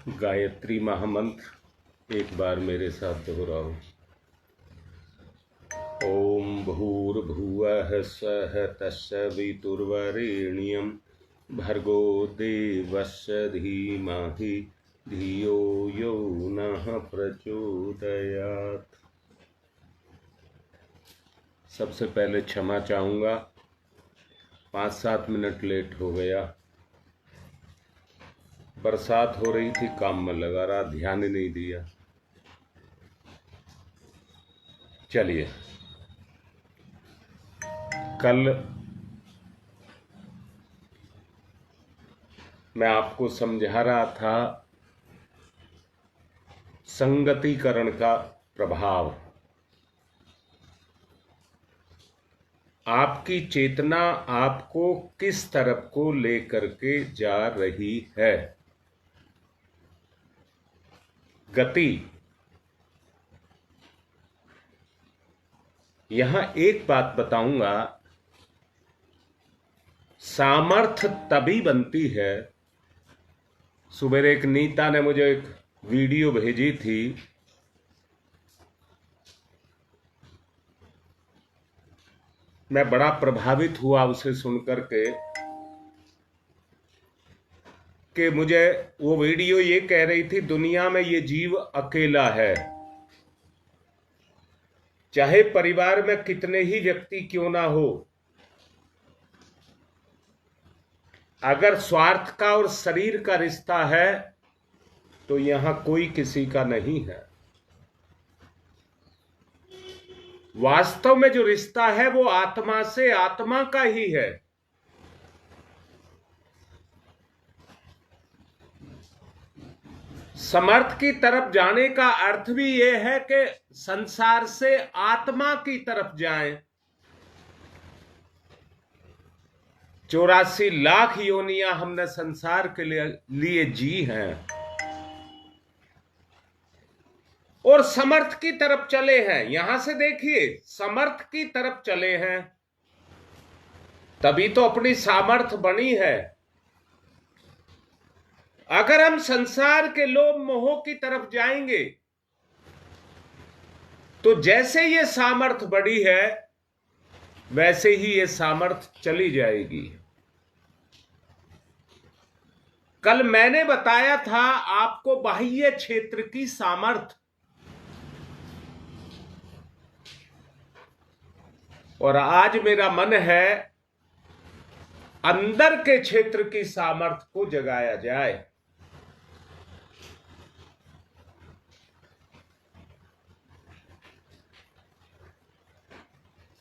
गायत्री महामंत्र एक बार मेरे साथ दोहराओ। ओम भूर्भुवः स्वः तत्सवितुर्वरेण्यं भर्गो देवस्य धीमहि धियो यो नः प्रचोदयात्। सबसे पहले क्षमा चाहूँगा, 5-7 मिनट लेट हो गया। बरसात हो रही थी, काम में लगा रहा, ध्यान ही नहीं दिया। चलिए, कल मैं आपको समझा रहा था संगतिकरण का प्रभाव। आपकी चेतना आपको किस तरफ को लेकर के जा रही है। गति। यहां एक बात बताऊंगा, सामर्थ्य तभी बनती है। सुबह एक नीता ने मुझे एक वीडियो भेजी थी, मैं बड़ा प्रभावित हुआ उसे सुनकर के कि मुझे वो वीडियो ये कह रही थी, दुनिया में ये जीव अकेला है। चाहे परिवार में कितने ही व्यक्ति क्यों ना हो, अगर स्वार्थ का और शरीर का रिश्ता है तो यहां कोई किसी का नहीं है। वास्तव में जो रिश्ता है वो आत्मा से आत्मा का ही है। समर्थ की तरफ जाने का अर्थ भी ये है कि संसार से आत्मा की तरफ जाएं। 84 लाख योनियां हमने संसार के लिए जी हैं और समर्थ की तरफ चले हैं। यहां से देखिए, समर्थ की तरफ चले हैं, तभी तो अपनी सामर्थ्य बनी है। अगर हम संसार के लोभ मोह की तरफ जाएंगे तो जैसे ये सामर्थ्य बढ़ी है वैसे ही ये सामर्थ्य चली जाएगी। कल मैंने बताया था आपको बाह्य क्षेत्र की सामर्थ्य, और आज मेरा मन है अंदर के क्षेत्र की सामर्थ्य को जगाया जाए।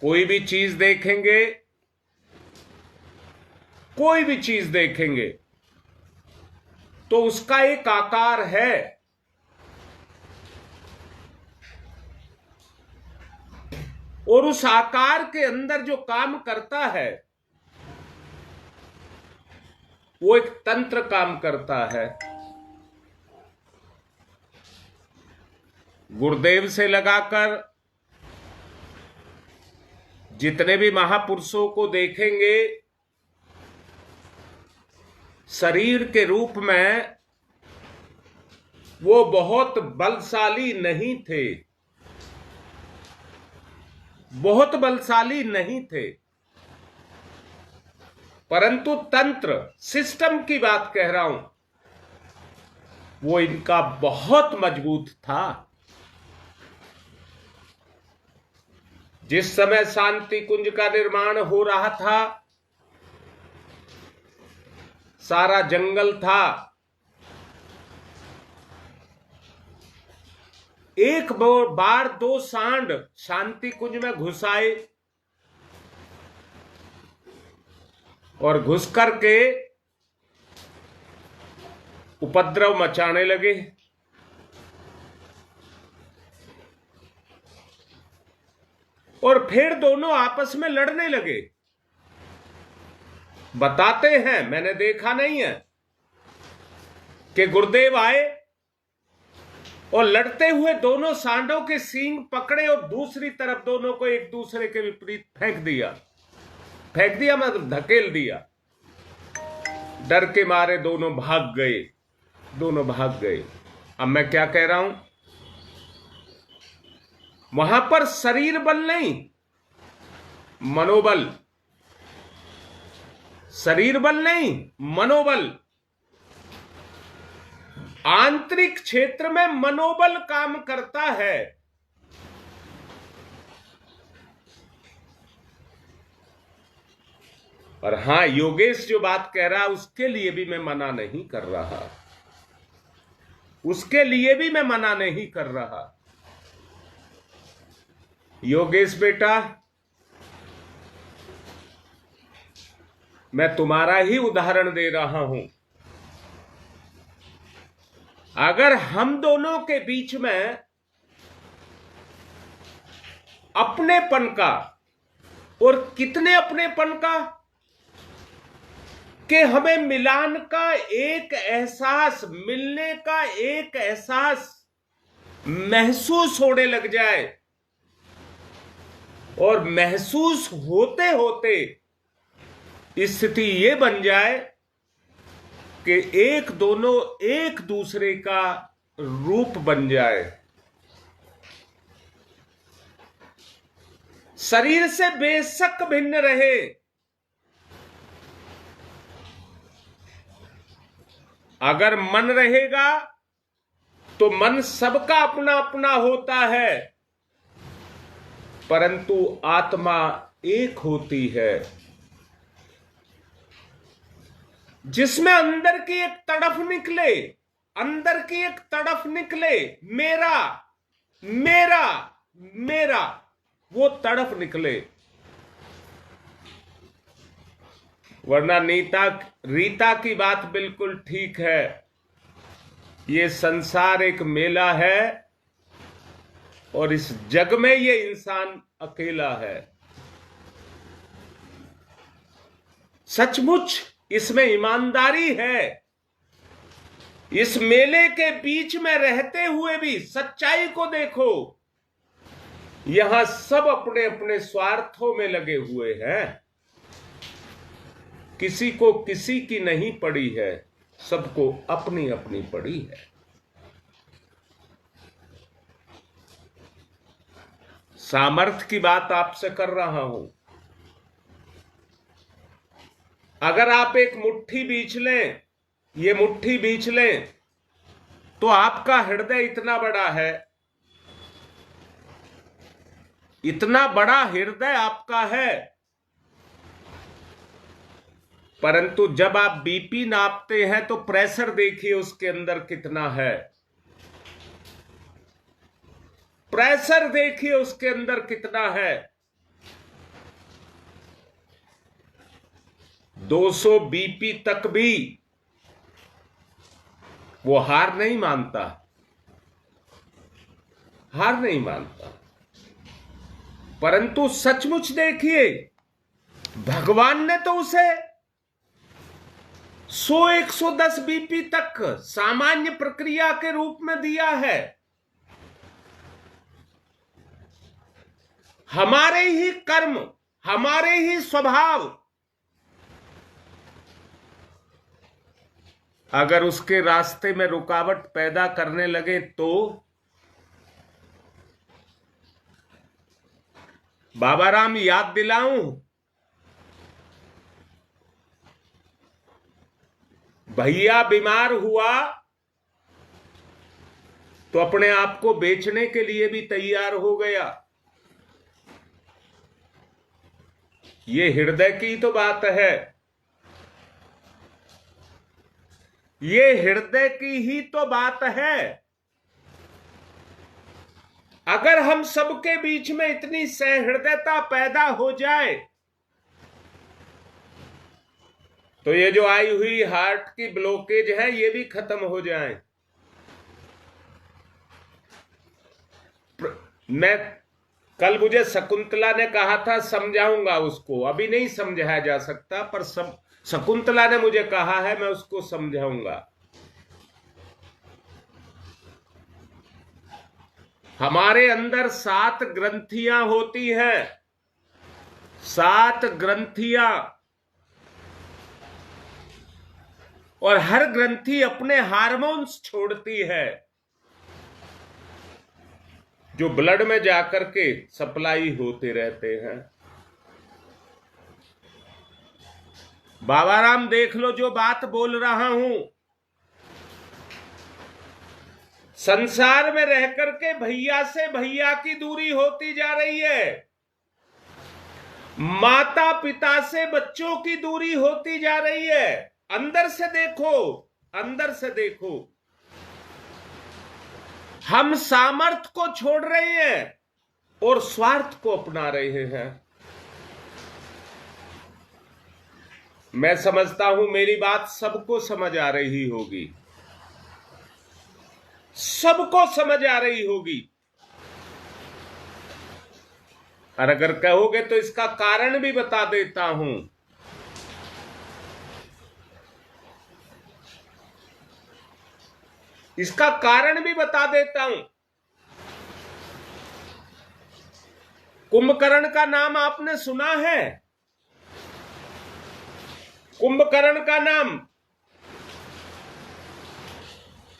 कोई भी चीज देखेंगे, कोई भी चीज देखेंगे तो उसका एक आकार है। और उस आकार के अंदर जो काम करता है वो एक तंत्र काम करता है। गुरुदेव से लगाकर जितने भी महापुरुषों को देखेंगे, शरीर के रूप में वो बहुत बलशाली नहीं थे, बहुत बलशाली नहीं थे, परंतु तंत्र सिस्टम की बात कह रहा हूं, वो इनका बहुत मजबूत था। जिस समय शांति कुंज का निर्माण हो रहा था, सारा जंगल था, एक बार 2 सांड शांति कुंज में घुस आए और घुस करके उपद्रव मचाने लगे। और फिर दोनों आपस में लड़ने लगे। बताते हैं, मैंने देखा नहीं है, कि गुरुदेव आए और लड़ते हुए दोनों सांडों के सींग पकड़े और दूसरी तरफ दोनों को एक दूसरे के विपरीत फेंक दिया मतलब धकेल दिया। डर के मारे दोनों भाग गए। दोनों भाग गए। अब मैं क्या कह रहा हूं, वहां पर शरीर बल नहीं, मनोबल, शरीर बल नहीं, मनोबल। आंतरिक क्षेत्र में मनोबल काम करता है। और हां, योगेश जो बात कह रहा है उसके लिए भी मैं मना नहीं कर रहा, उसके लिए भी मैं मना नहीं कर रहा। योगेश बेटा, मैं तुम्हारा ही उदाहरण दे रहा हूं। अगर हम दोनों के बीच में अपनेपन का, और कितने अपनेपन का, कि हमें मिलान का एक एहसास, मिलने का एक एहसास महसूस होने लग जाए, और महसूस होते होते स्थिति ये बन जाए कि एक दूसरे का रूप बन जाए, शरीर से बेशक भिन्न रहे, अगर मन रहेगा तो मन सबका अपना अपना होता है, परंतु आत्मा एक होती है, जिसमें अंदर की एक तड़फ निकले, अंदर की एक तड़फ निकले, मेरा मेरा मेरा, वो तड़फ निकले। वरना रीता की बात बिल्कुल ठीक है, ये संसार एक मेला है और इस जग में ये इंसान अकेला है। सचमुच इसमें ईमानदारी है, इस मेले के बीच में रहते हुए भी सच्चाई को देखो, यहां सब अपने अपने स्वार्थों में लगे हुए हैं, किसी को किसी की नहीं पड़ी है, सबको अपनी अपनी पड़ी है। सामर्थ्य की बात आपसे कर रहा हूं। अगर आप एक मुट्ठी बीच लें, ये मुट्ठी बीच लें, तो आपका हृदय इतना बड़ा है, इतना बड़ा हृदय आपका है, परंतु जब आप बीपी नापते हैं तो प्रेशर देखिए उसके अंदर कितना है, प्रेशर देखिए उसके अंदर कितना है। 200 बीपी तक भी वो हार नहीं मानता, हार नहीं मानता। परंतु सचमुच देखिए, भगवान ने तो उसे 100-110 बीपी तक सामान्य प्रक्रिया के रूप में दिया है। हमारे ही कर्म, हमारे ही स्वभाव अगर उसके रास्ते में रुकावट पैदा करने लगे तो बाबा राम याद दिलाऊं, भैया बीमार हुआ तो अपने आप को बेचने के लिए भी तैयार हो गया। ये हृदय की तो बात है, ये हृदय की ही तो बात है। अगर हम सबके बीच में इतनी सहृदयता पैदा हो जाए तो ये जो आई हुई हार्ट की ब्लॉकेज है ये भी खत्म हो जाए। मैं कल, मुझे शकुंतला ने कहा था समझाऊंगा उसको, अभी नहीं समझाया जा सकता, पर शकुंतला ने मुझे कहा है मैं उसको समझाऊंगा। हमारे अंदर 7 ग्रंथियां होती हैं, 7 ग्रंथियां, और हर ग्रंथि अपने हार्मोन्स छोड़ती है जो ब्लड में जाकर के सप्लाई होते रहते हैं। बाबा राम देख लो जो बात बोल रहा हूं, संसार में रह करके भैया से भैया की दूरी होती जा रही है, माता पिता से बच्चों की दूरी होती जा रही है। अंदर से देखो, अंदर से देखो, हम सामर्थ्य को छोड़ रहे हैं और स्वार्थ को अपना रहे हैं। मैं समझता हूं मेरी बात सबको समझ आ रही होगी, सबको समझ आ रही होगी। और अगर कहोगे तो इसका कारण भी बता देता हूं। इसका कारण भी बता देता हूं। कुंभकर्ण का नाम आपने सुना है? कुंभकर्ण का नाम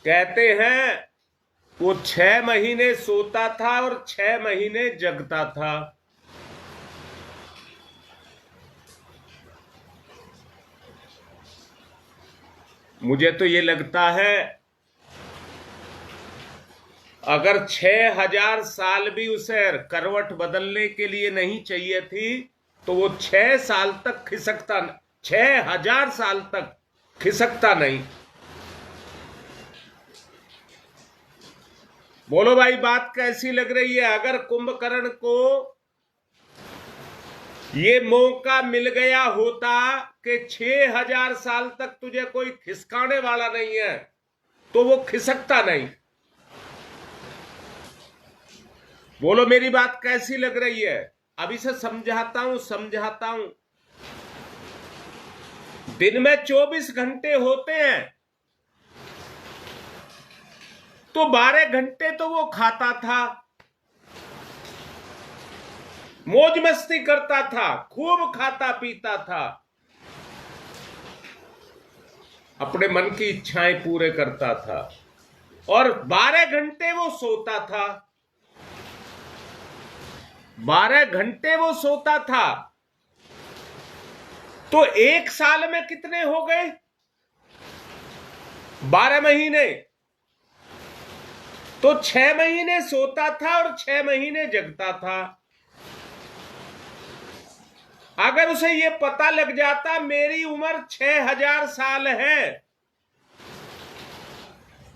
कहते हैं वो 6 महीने सोता था और 6 महीने जगता था। मुझे तो ये लगता है अगर 6000 साल भी उसे करवट बदलने के लिए नहीं चाहिए थी तो वो 6 साल तक खिसकता, 6000 साल तक खिसकता नहीं। बोलो भाई बात कैसी लग रही है? अगर कुंभकर्ण को ये मौका मिल गया होता कि 6000 साल तक तुझे कोई खिसकाने वाला नहीं है तो वो खिसकता नहीं। बोलो मेरी बात कैसी लग रही है? अभी से समझाता हूं। दिन में 24 घंटे होते हैं तो 12 घंटे तो वो खाता था, मौज मस्ती करता था, खूब खाता पीता था, अपने मन की इच्छाएं पूरे करता था, और 12 घंटे वो सोता था। 12 घंटे वो सोता था तो 1 साल में कितने हो गए? 12 महीने। तो 6 महीने सोता था और 6 महीने जगता था। अगर उसे यह पता लग जाता मेरी उम्र 6000 साल है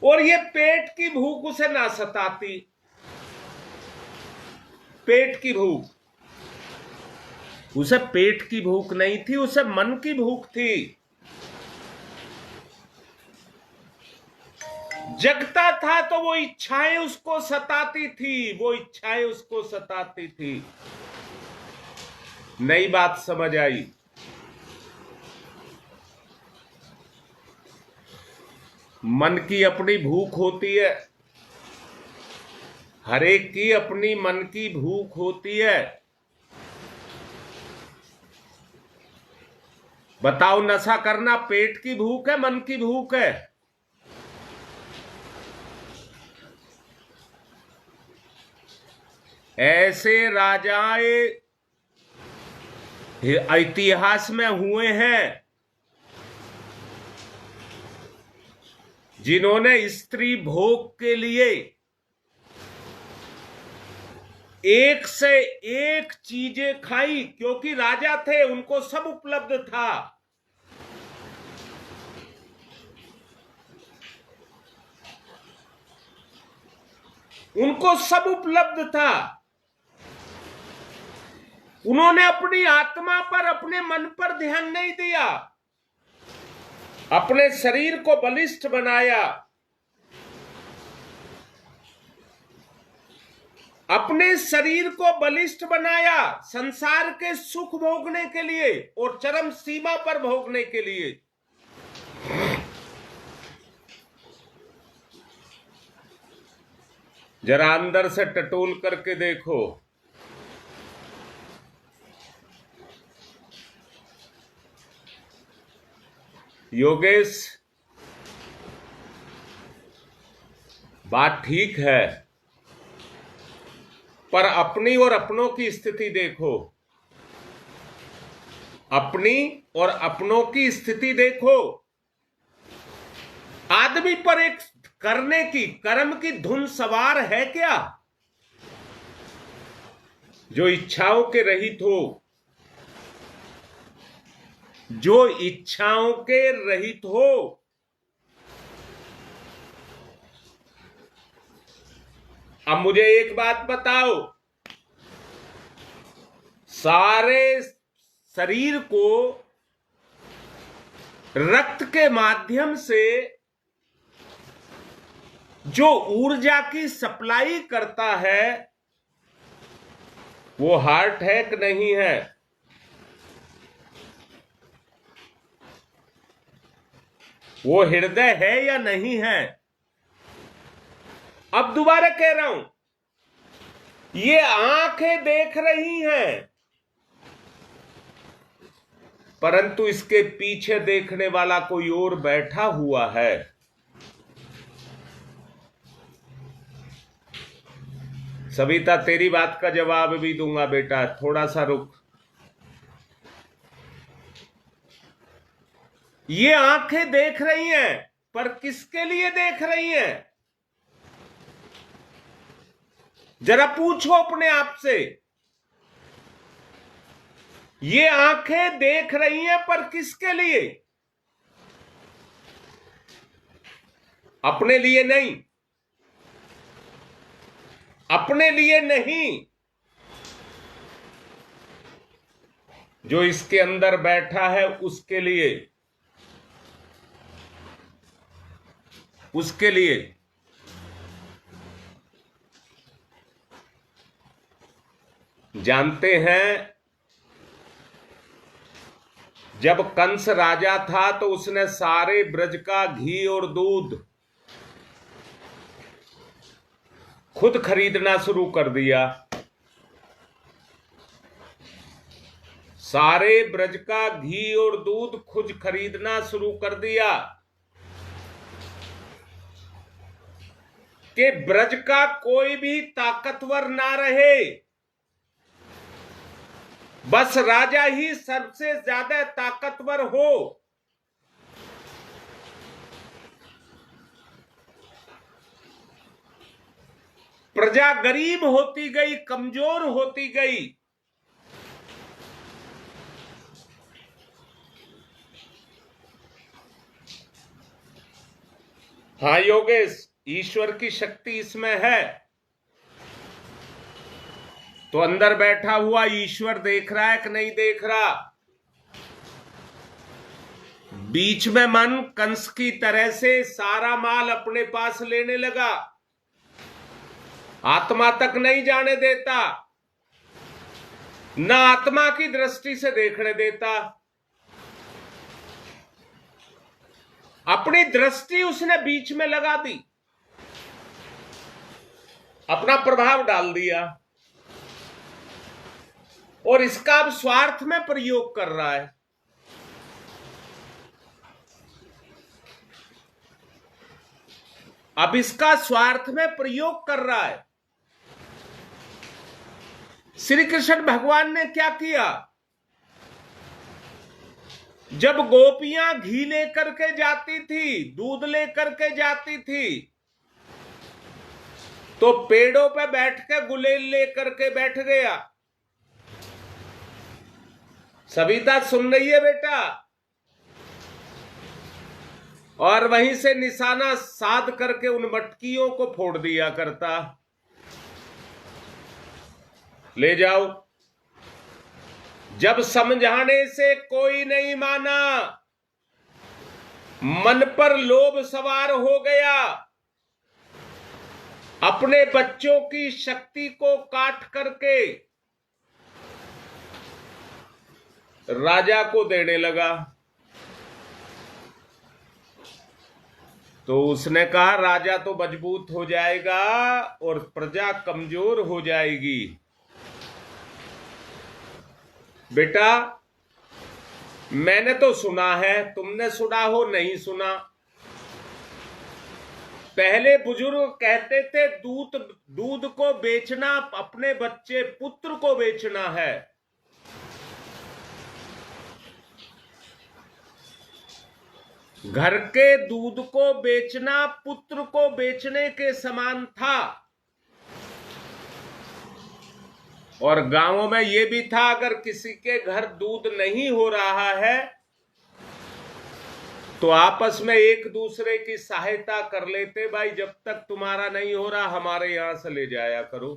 और ये पेट की भूख उसे ना सताती, पेट की भूख, उसे पेट की भूख नहीं थी, उसे मन की भूख थी। जगता था तो वो इच्छाएं उसको सताती थी, वो इच्छाएं उसको सताती थी। नई बात समझ आई? मन की अपनी भूख होती है, हर एक की अपनी मन की भूख होती है। बताओ नशा करना पेट की भूख है, मन की भूख है? ऐसे राजाएं इतिहास में हुए हैं जिन्होंने स्त्री भोग के लिए एक से एक चीजें खाई, क्योंकि राजा थे, उनको सब उपलब्ध था। उनको सब उपलब्ध था। उन्होंने अपनी आत्मा पर, अपने मन पर ध्यान नहीं दिया, अपने शरीर को बलिष्ठ बनाया, अपने शरीर को बलिष्ठ बनाया संसार के सुख भोगने के लिए और चरम सीमा पर भोगने के लिए। जरा अंदर से टटोल करके देखो, योगेश बात ठीक है, पर अपनी और अपनों की स्थिति देखो, अपनी और अपनों की स्थिति देखो। आदमी पर एक करने की, कर्म की धुन सवार है क्या, जो इच्छाओं के रहित हो, जो इच्छाओं के रहित हो। अब मुझे एक बात बताओ, सारे शरीर को रक्त के माध्यम से जो ऊर्जा की सप्लाई करता है वो हार्ट है कि नहीं है? वो हृदय है या नहीं है? अब दोबारा कह रहा हूं, ये आंखें देख रही हैं, परंतु इसके पीछे देखने वाला कोई और बैठा हुआ है। सविता, तेरी बात का जवाब भी दूंगा बेटा, थोड़ा सा रुक। ये आंखें देख रही हैं, पर किसके लिए देख रही हैं? जरा पूछो अपने आप से। ये आंखें देख रही हैं, पर किसके लिए? अपने लिए नहीं, अपने लिए नहीं, जो इसके अंदर बैठा है उसके लिए, उसके लिए। जानते हैं, जब कंस राजा था तो उसने सारे ब्रज का घी और दूध खुद खरीदना शुरू कर दिया। सारे ब्रज का घी और दूध खुद खरीदना शुरू कर दिया कि ब्रज का कोई भी ताकतवर ना रहे, बस राजा ही सबसे ज्यादा ताकतवर हो। प्रजा गरीब होती गई, कमजोर होती गई। हाँ योगेश, ईश्वर की शक्ति इसमें है। तो अंदर बैठा हुआ ईश्वर देख रहा है कि नहीं देख रहा? बीच में मन कंस की तरह से सारा माल अपने पास लेने लगा, आत्मा तक नहीं जाने देता, ना आत्मा की दृष्टि से देखने देता। अपनी दृष्टि उसने बीच में लगा दी, अपना प्रभाव डाल दिया, और इसका अब स्वार्थ में प्रयोग कर रहा है। अब इसका स्वार्थ में प्रयोग कर रहा है। श्री कृष्ण भगवान ने क्या किया? जब गोपियां घी लेकर के जाती थी, दूध लेकर के जाती थी, तो पेड़ों पे बैठ के गुलेल लेकर के बैठ गया। सविता सुन रही है बेटा? और वहीं से निशाना साध करके उन मटकियों को फोड़ दिया करता। ले जाओ। जब समझाने से कोई नहीं माना, मन पर लोभ सवार हो गया, अपने बच्चों की शक्ति को काट करके राजा को देने लगा। तो उसने कहा राजा तो मजबूत हो जाएगा और प्रजा कमजोर हो जाएगी। बेटा, मैंने तो सुना है, तुमने सुना हो नहीं सुना, पहले बुजुर्ग कहते थे दूध दूध को बेचना अपने बच्चे पुत्र को बेचना है। घर के दूध को बेचना पुत्र को बेचने के समान था। और गांवों में यह भी था, अगर किसी के घर दूध नहीं हो रहा है तो आपस में एक दूसरे की सहायता कर लेते, भाई जब तक तुम्हारा नहीं हो रहा हमारे यहां से ले जाया करो।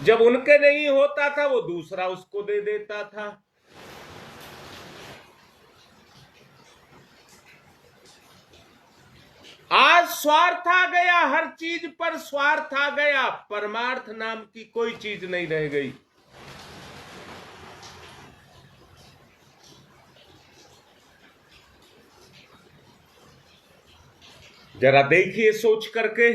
जब उनके नहीं होता था वो दूसरा उसको दे देता था। आज स्वार्थ आ गया, हर चीज पर स्वार्थ आ गया, परमार्थ नाम की कोई चीज नहीं रह गई। जरा देखिए सोच करके,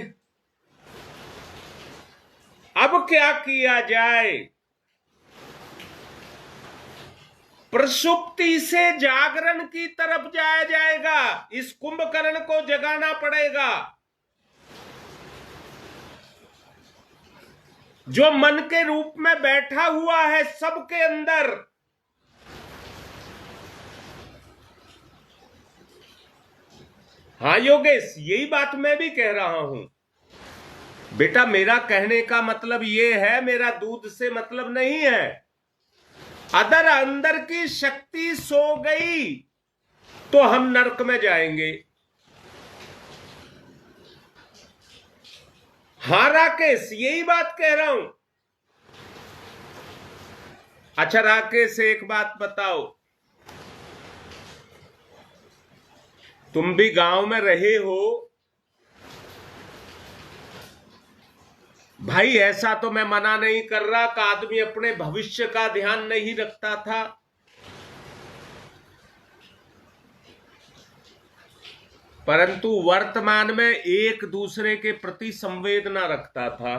अब क्या किया जाए? प्रसुप्ति से जागरण की तरफ जाया जाएगा। इस कुंभकर्ण को जगाना पड़ेगा। जो मन के रूप में बैठा हुआ है सबके अंदर, हाँ योगेश, यही बात मैं भी कह रहा हूं बेटा। मेरा कहने का मतलब यह है, मेरा दूध से मतलब नहीं है। अगर अंदर की शक्ति सो गई तो हम नरक में जाएंगे। हाँ राकेश, यही बात कह रहा हूं। अच्छा राकेश, एक बात बताओ, तुम भी गांव में रहे हो भाई। ऐसा तो मैं मना नहीं कर रहा कि आदमी अपने भविष्य का ध्यान नहीं रखता था, परंतु वर्तमान में एक दूसरे के प्रति संवेदना रखता था।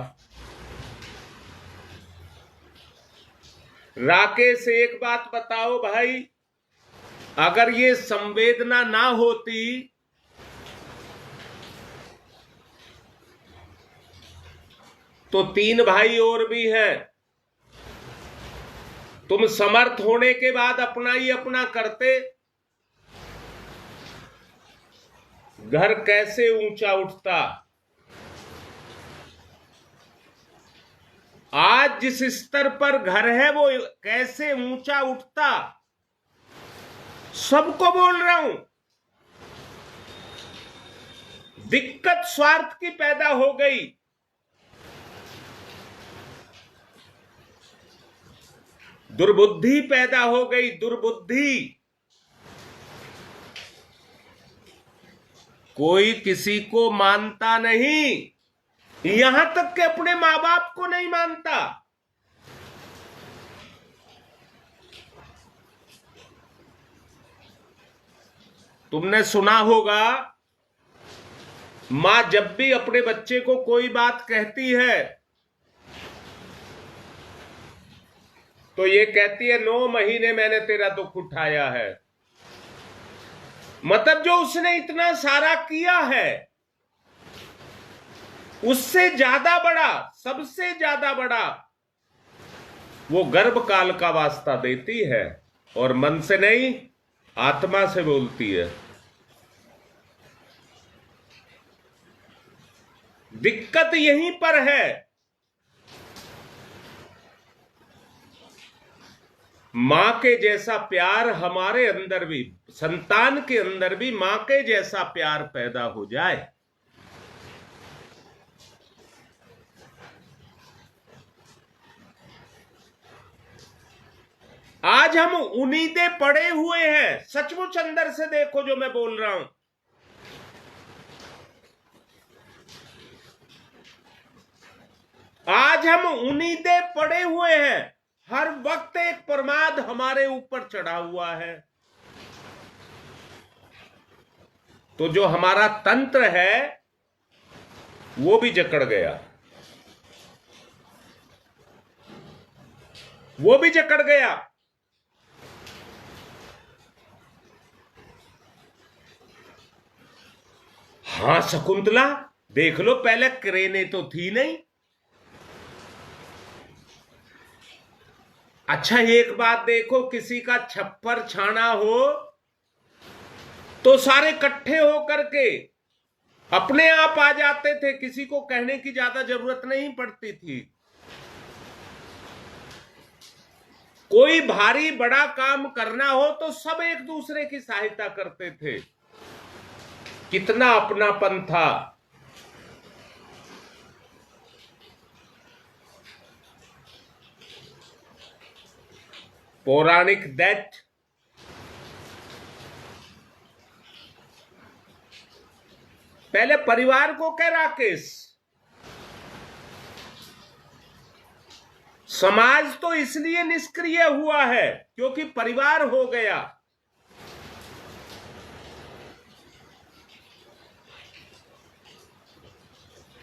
राकेश, एक बात बताओ भाई, अगर ये संवेदना ना होती तो 3 भाई और भी हैं। तुम समर्थ होने के बाद अपना ही अपना करते, घर कैसे ऊंचा उठता। आज जिस स्तर पर घर है वो कैसे ऊंचा उठता, सबको बोल रहा हूं। दिक्कत स्वार्थ की पैदा हो गई। दुर्बुद्धि पैदा हो गई, दुर्बुद्धि। कोई किसी को मानता नहीं, यहां तक कि अपने मां बाप को नहीं मानता। तुमने सुना होगा, मां जब भी अपने बच्चे को कोई बात कहती है तो ये कहती है 9 महीने मैंने तेरा दुख उठाया है। मतलब जो उसने इतना सारा किया है, उससे ज्यादा बड़ा, सबसे ज्यादा बड़ा वो गर्भकाल का वास्ता देती है, और मन से नहीं, आत्मा से बोलती है। दिक्कत यहीं पर है। मां के जैसा प्यार हमारे अंदर भी, संतान के अंदर भी मां के जैसा प्यार पैदा हो जाए। आज हम उम्मीदें पड़े हुए हैं। सचमुच अंदर से देखो जो मैं बोल रहा हूं। आज हम उम्मीदें पड़े हुए हैं। हर वक्त एक प्रमाद हमारे ऊपर चढ़ा हुआ है। तो जो हमारा तंत्र है वो भी जकड़ गया, वो भी जकड़ गया। हाँ शकुंतला, देख लो, पहले क्रेने तो थी नहीं। अच्छा एक बात देखो, किसी का छप्पर छाना हो तो सारे इकट्ठे होकर के अपने आप आ जाते थे, किसी को कहने की ज्यादा जरूरत नहीं पड़ती थी। कोई भारी बड़ा काम करना हो तो सब एक दूसरे की सहायता करते थे। कितना अपनापन था। पौराणिक दैत्य पहले परिवार को कह राकेश, समाज तो इसलिए निष्क्रिय हुआ है क्योंकि परिवार हो गया।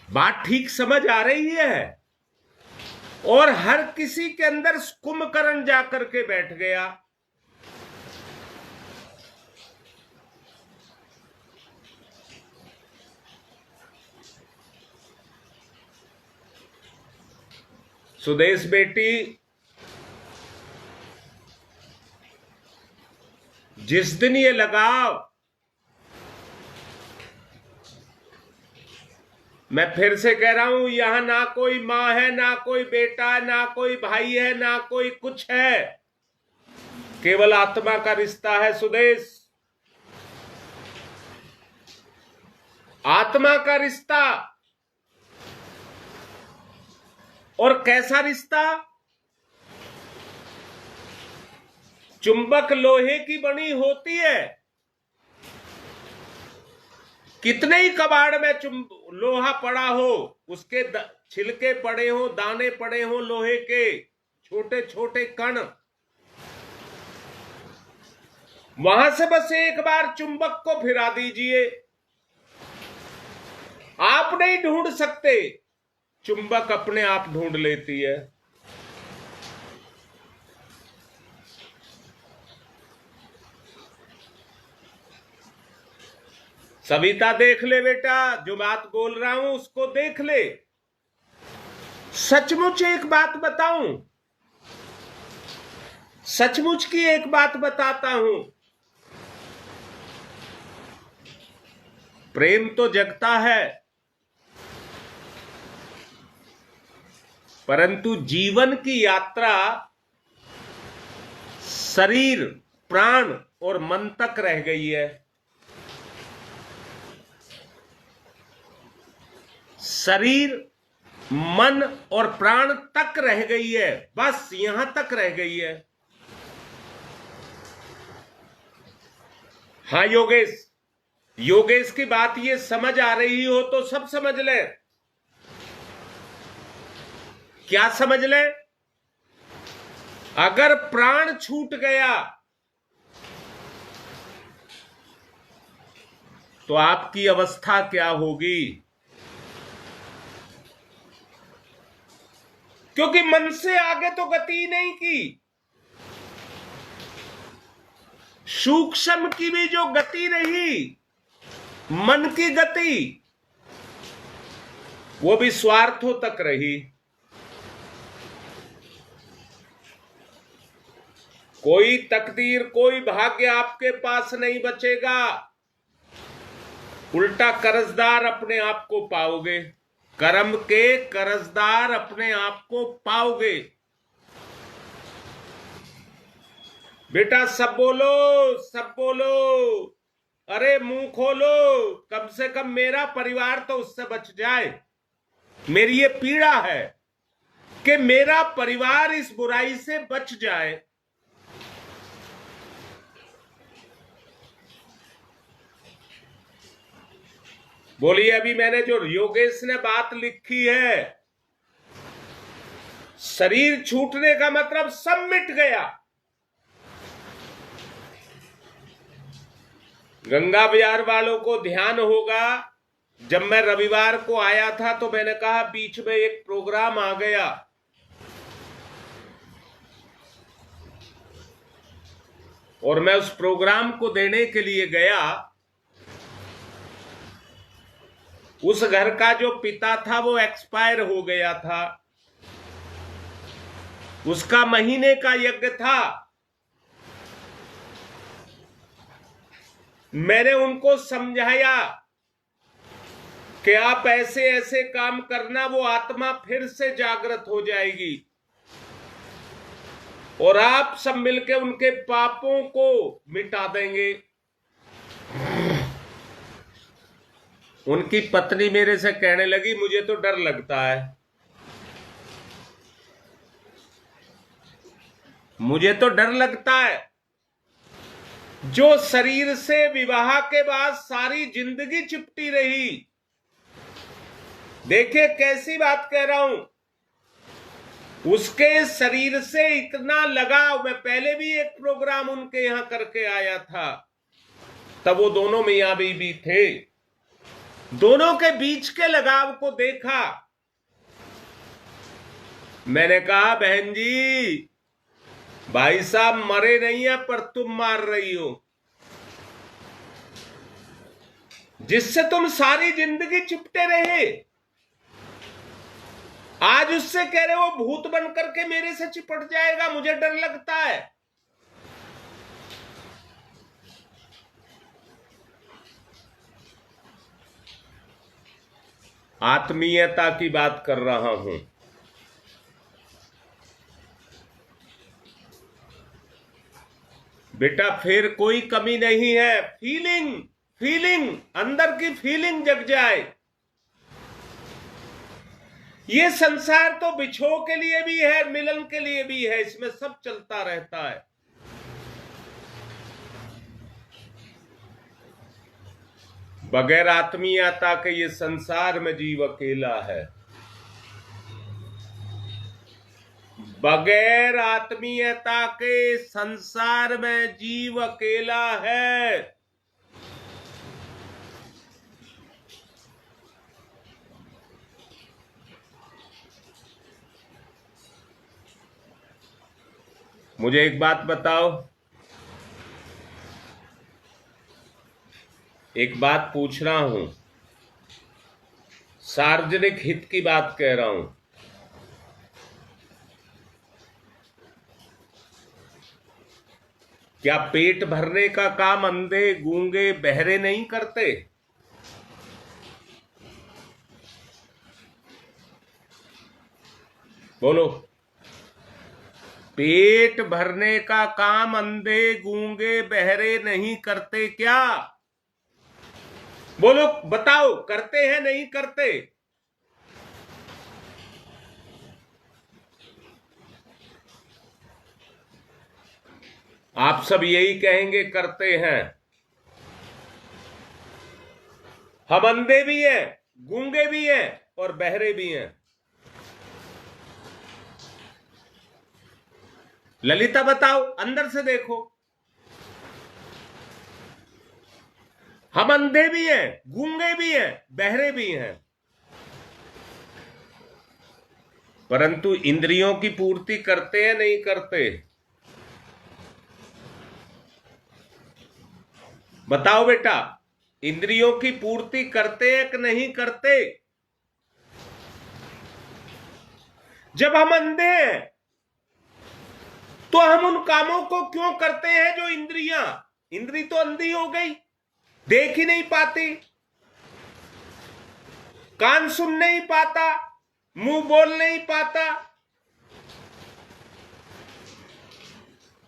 बात ठीक समझ आ रही है? और हर किसी के अंदर कुंभकर्ण जाकर के बैठ गया। सुदेश बेटी, जिस दिन ये लगाव, मैं फिर से कह रहा हूं, यहां ना कोई मां है, ना कोई बेटा, ना कोई भाई है, ना कोई कुछ है, केवल आत्मा का रिश्ता है सुदेश। आत्मा का रिश्ता। और कैसा रिश्ता? चुंबक लोहे की बनी होती है। कितने ही कबाड़ में लोहा पड़ा हो, उसके छिलके पड़े हो, दाने पड़े हो लोहे के, छोटे छोटे कण, वहां से बस एक बार चुंबक को फिरा दीजिए। आप नहीं ढूंढ सकते, चुंबक अपने आप ढूंढ लेती है। सविता देख ले बेटा, जो बात बोल रहा हूं उसको देख ले। सचमुच एक बात बताऊं, सचमुच की एक बात बताता हूं। प्रेम तो जगता है, परंतु जीवन की यात्रा शरीर, प्राण और मन तक रह गई है। शरीर, मन और प्राण तक रह गई है, बस यहां तक रह गई है। हाँ योगेश, योगेश की बात ये समझ आ रही हो तो सब समझ ले। क्या समझ ले? अगर प्राण छूट गया तो आपकी अवस्था क्या होगी? क्योंकि मन से आगे तो गति नहीं की। सूक्ष्म की भी जो गति रही, मन की गति, वो भी स्वार्थों तक रही। कोई तकदीर, कोई भाग्य आपके पास नहीं बचेगा। उल्टा कर्जदार अपने आप को पाओगे, कर्म के कर्जदार अपने आप को पाओगे। बेटा सब बोलो, सब बोलो, अरे मुंह खोलो, कम से कम मेरा परिवार तो उससे बच जाए। मेरी ये पीड़ा है कि मेरा परिवार इस बुराई से बच जाए। बोलिए, अभी मैंने जो योगेश ने बात लिखी है, शरीर छूटने का मतलब सब मिट गया। गंगा बाजार वालों को ध्यान होगा, जब मैं रविवार को आया था तो मैंने कहा बीच में एक प्रोग्राम आ गया, और मैं उस प्रोग्राम को देने के लिए गया उस घर का जो पिता था वो एक्सपायर हो गया था, उसका महीने का यज्ञ था। मैंने उनको समझाया कि आप ऐसे ऐसे काम करना, वो आत्मा फिर से जागृत हो जाएगी और आप सब मिलकर उनके पापों को मिटा देंगे। उनकी पत्नी मेरे से कहने लगी, मुझे तो डर लगता है, मुझे तो डर लगता है। जो शरीर से विवाह के बाद सारी जिंदगी चिपटी रही, देखिए कैसी बात कह रहा हूं, उसके शरीर से इतना लगाव। मैं पहले भी एक प्रोग्राम उनके यहां करके आया था, तब वो दोनों मियां बीवी थे, दोनों के बीच के लगाव को देखा। मैंने कहा, बहन जी, भाई साहब मरे नहीं है पर तुम मार रही हो, जिससे तुम सारी जिंदगी चिपटे रहे, आज उससे कह रहे हो भूत बन करके मेरे से चिपट जाएगा, मुझे डर लगता है। आत्मीयता की बात कर रहा हूं। बेटा फिर कोई कमी नहीं है, फीलिंग अंदर की फीलिंग जग जाए। ये संसार तो बिछो के लिए भी है, मिलन के लिए भी है, इसमें सब चलता रहता है। बगैर आत्मीयता के ये संसार में जीव अकेला है, बगैर आत्मीयता के संसार में जीव अकेला है। मुझे एक बात बताओ, एक बात पूछ रहा हूं, सार्वजनिक हित की बात कह रहा हूं। क्या पेट भरने का काम अंधे, गूंगे, बहरे नहीं करते? बोलो, पेट भरने का काम अंधे, गूंगे, बहरे नहीं करते क्या? बोलो, बताओ, करते हैं नहीं करते? आप सब यही कहेंगे करते हैं। हम अंधे भी हैं, गूंगे भी हैं और बहरे भी हैं। ललिता बताओ, अंदर से देखो, हम अंधे भी हैं, गूंगे भी हैं, बहरे भी हैं, परंतु इंद्रियों की पूर्ति करते हैं नहीं करते? बताओ बेटा, इंद्रियों की पूर्ति करते हैं कि नहीं करते? जब हम अंधे हैं तो हम उन कामों को क्यों करते हैं जो इंद्री तो अंधी हो गई, देख ही नहीं पाती, कान सुन नहीं पाता, मुंह बोल नहीं पाता।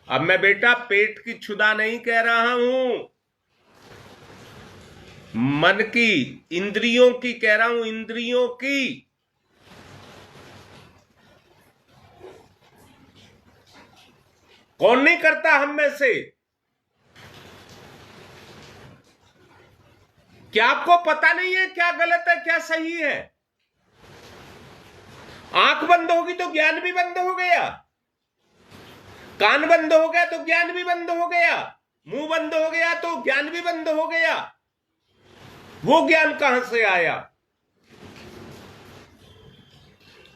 अब मैं बेटा पेट की क्षुधा नहीं कह रहा हूं, मन की, इंद्रियों की कह रहा हूं, इंद्रियों की। कौन नहीं करता हम में से? क्या आपको पता नहीं है क्या गलत है क्या सही है? आंख बंद होगी तो ज्ञान भी बंद हो गया, कान बंद हो गया तो ज्ञान भी बंद हो गया, मुंह बंद हो गया तो ज्ञान भी बंद हो गया। वो ज्ञान कहां से आया?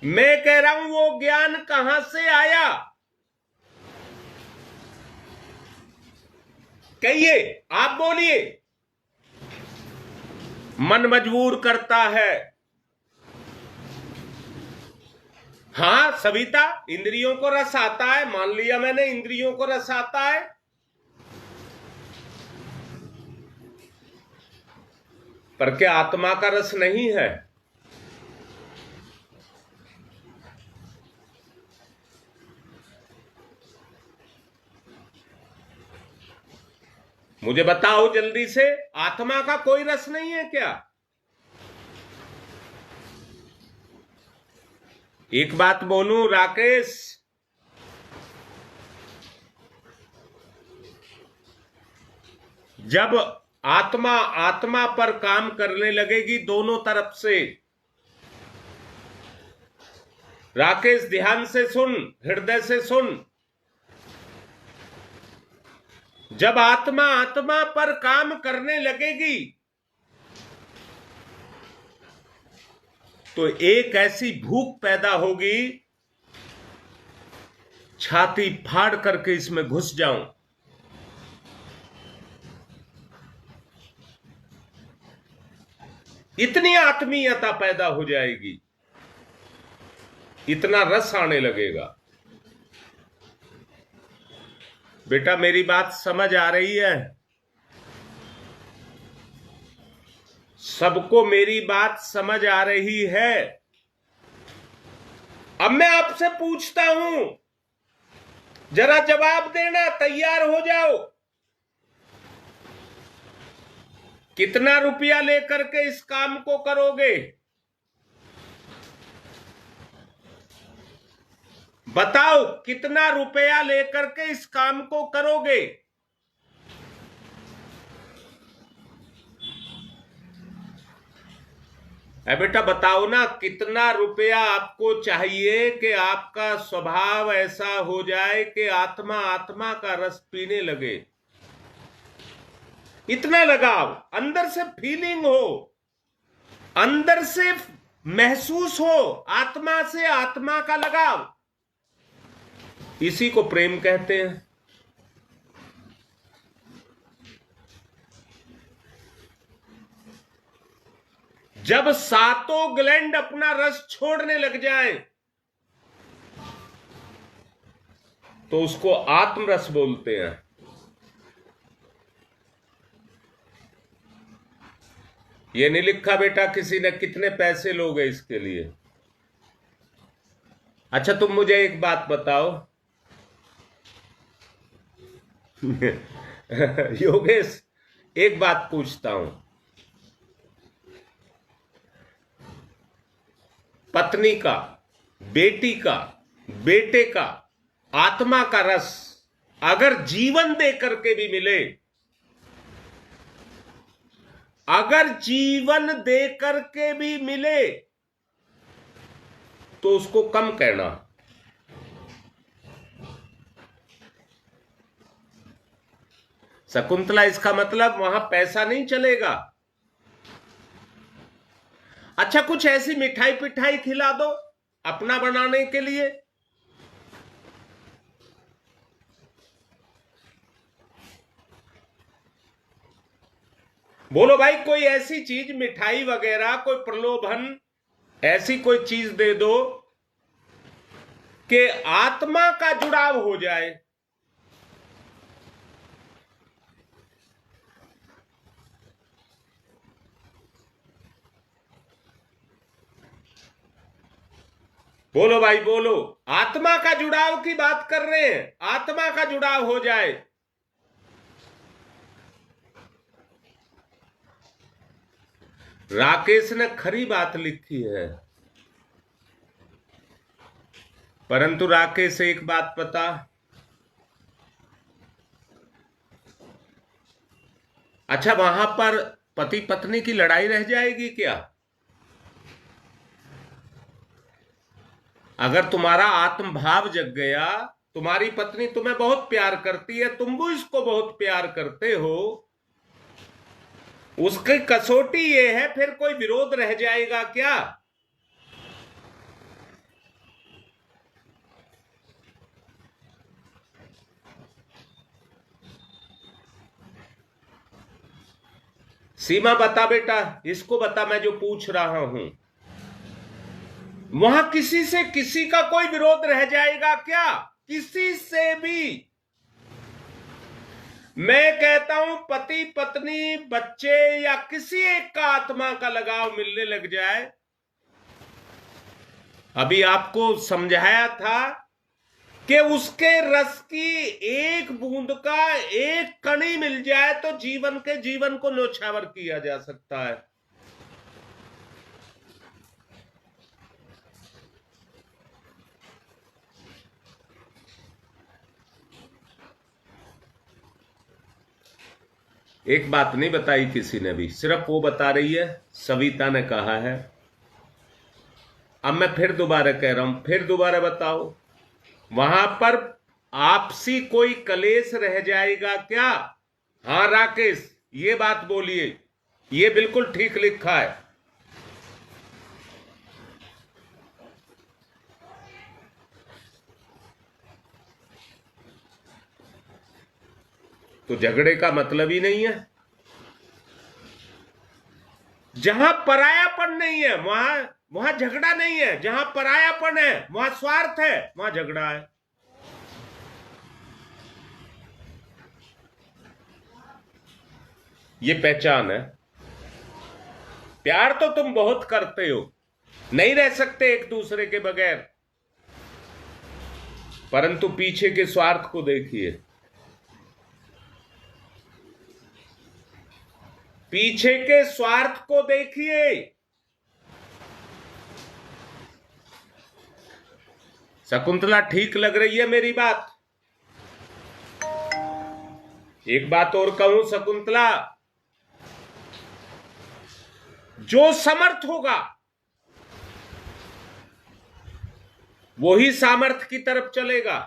मैं कह रहा हूं वो ज्ञान कहां से आया? कहिए, आप बोलिए। मन मजबूर करता है। हां सविता, इंद्रियों को रस आता है, मान लिया मैंने, इंद्रियों को रस आता है, पर क्या आत्मा का रस नहीं है? मुझे बताओ जल्दी से, आत्मा का कोई रस नहीं है क्या? एक बात बोलूं राकेश, जब आत्मा आत्मा पर काम करने लगेगी दोनों तरफ से, राकेश ध्यान से सुन, हृदय से सुन, जब आत्मा आत्मा पर काम करने लगेगी तो एक ऐसी भूख पैदा होगी, छाती फाड़ करके इसमें घुस जाऊं। इतनी आत्मीयता पैदा हो जाएगी, इतना रस आने लगेगा। बेटा मेरी बात समझ आ रही है? सबको मेरी बात समझ आ रही है? अब मैं आपसे पूछता हूं, जरा जवाब देना, तैयार हो जाओ। कितना रुपया लेकर के इस काम को करोगे? बताओ, कितना रुपया लेकर के इस काम को करोगे? बेटा बताओ ना, कितना रुपया आपको चाहिए कि आपका स्वभाव ऐसा हो जाए कि आत्मा आत्मा का रस पीने लगे? इतना लगाव, अंदर से फीलिंग हो, अंदर से महसूस हो, आत्मा से आत्मा का लगाव, इसी को प्रेम कहते हैं। जब सातों ग्लैंड अपना रस छोड़ने लग जाएं, तो उसको आत्मरस बोलते हैं। ये नहीं लिखा बेटा किसी ने कितने पैसे लोगे इसके लिए। अच्छा तुम मुझे एक बात बताओ योगेश, एक बात पूछता हूं, पत्नी का, बेटी का, बेटे का आत्मा का रस अगर जीवन दे करके भी मिले, अगर जीवन दे करके भी मिले, तो उसको कम कहना। शकुंतला, इसका मतलब वहां पैसा नहीं चलेगा। अच्छा कुछ ऐसी मिठाई पिठाई खिला दो अपना बनाने के लिए। बोलो भाई, कोई ऐसी चीज, मिठाई वगैरह, कोई प्रलोभन, ऐसी कोई चीज दे दो कि आत्मा का जुड़ाव हो जाए। बोलो भाई बोलो, आत्मा का जुड़ाव की बात कर रहे हैं, आत्मा का जुड़ाव हो जाए। राकेश ने खरी बात लिखी है, परंतु राकेश एक बात पता, अच्छा वहां पर पति पत्नी की लड़ाई रह जाएगी क्या? अगर तुम्हारा आत्म भाव जग गया, तुम्हारी पत्नी तुम्हें बहुत प्यार करती है, तुम भी इसको बहुत प्यार करते हो, उसकी कसौटी ये है, फिर कोई विरोध रह जाएगा क्या? सीमा बता बेटा, इसको बता, मैं जो पूछ रहा हूं, वहां किसी से किसी का कोई विरोध रह जाएगा क्या? किसी से भी? मैं कहता हूं पति पत्नी बच्चे या किसी एक का आत्मा का लगाव मिलने लग जाए। अभी आपको समझाया था कि उसके रस की एक बूंद का एक कणी मिल जाए तो जीवन को न्योछावर किया जा सकता है। एक बात नहीं बताई किसी ने भी, सिर्फ वो बता रही है, सविता ने कहा है। अब मैं फिर दोबारा कह रहा हूं, फिर दोबारा बताओ, वहां पर आपसी कोई कलेश रह जाएगा क्या? हां राकेश, ये बात बोलिए, ये बिल्कुल ठीक लिखा है। तो झगड़े का मतलब ही नहीं है। जहां परायापन नहीं है वहां झगड़ा नहीं है। जहां परायापन है वहां स्वार्थ है, वहां झगड़ा है। ये पहचान है। प्यार तो तुम बहुत करते हो, नहीं रह सकते एक दूसरे के बगैर, परंतु पीछे के स्वार्थ को देखिए। पीछे के स्वार्थ को देखिए। शकुंतला, ठीक लग रही है मेरी बात? एक बात और कहूं शकुंतला, जो समर्थ होगा वही सामर्थ्य की तरफ चलेगा।